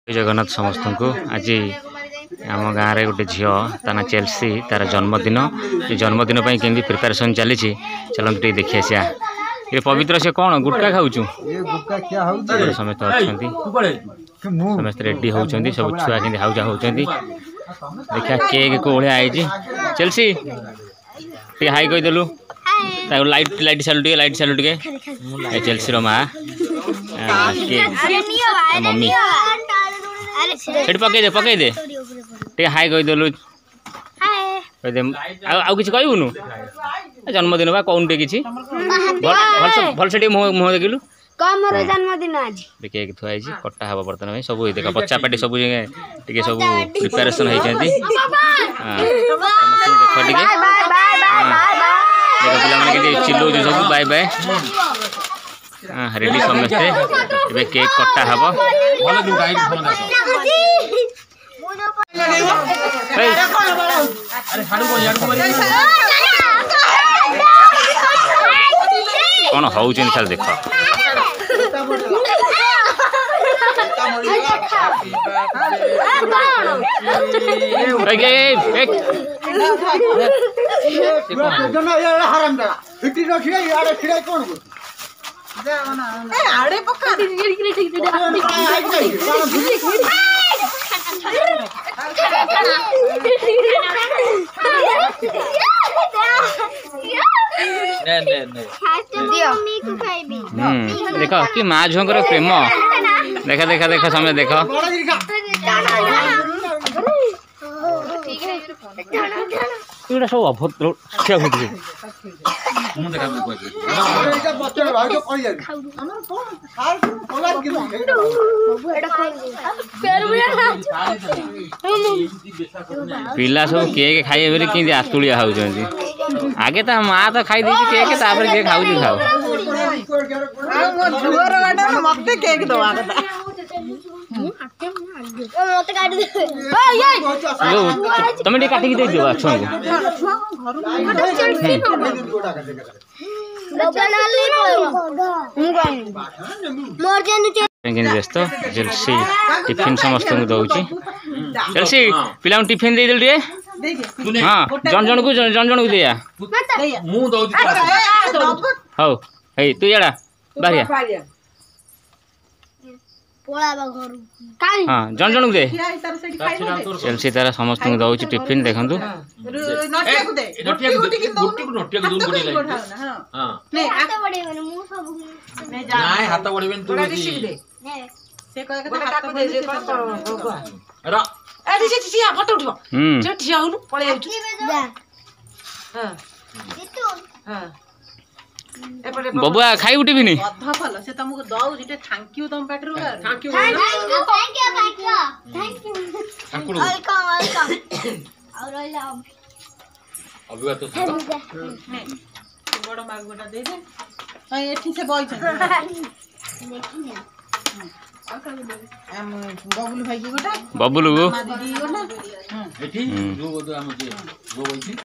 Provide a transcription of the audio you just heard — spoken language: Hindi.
जगन्नाथ समस्त को आज आम गाँव में गोटे झील ता चेल्सी तार जन्मदिन जन्मदिन केमी प्रिपेरेसन चली चलते टे देखी आसा ये पवित्र से कौन गुटका खाऊ समस्त अच्छा समस्त रेडी होती सब छुआ के हाउजा होती देखा केक को भाया आई चेल्सी टे हाई कहीदेलु लाइट लाइट सालु लाइट सालु टे चेल्सी रो माँ मम्मी पकई दे टे हाई कहीदेलु आउ कि कहबुनु जन्मदिन बा कौन टे कि भल से मुह देखिलु जन्मदिन आज केक थुआई कटा हम बर्तमान सब देख बच्चा पार्टी सब टे सब प्रिपेरेसन होती देख पे चिल्लौ सब बाय बाय रेडी समस्ते केक कटा हम कौन हो देख देख कि माँ झुआ प्रेम देखा देखा देखा समय देख सब अभद्र पिला सब केक खाइए बोली कि आतुलिया खाऊँ आगे तो माँ तो खाई देती केक तापर के खाऊ खाऊ तुम काटिक दे दियो छुआ व्यस्त जेल्सी टिफिन समस्त दौची जेल्सी पिला टिफिन दे दिल हाँ जन जन को दिया हौ हे तू याड़ा बाहरिया हाँ जन जन को दे चेल्सी तारा समस्त दौची टिफिन देखु बबुआ खाई उठिबिनी से तुमको दौ जिते थैंक यू तुम पाटरू थैंक यू वेलकम और रहला अभी तो बड़ माग गोटा दे दे हां एठी से बॉय देखी हम बबलू भाई की गोटा बबलू दीदी गोटा एठी जो हम जे वो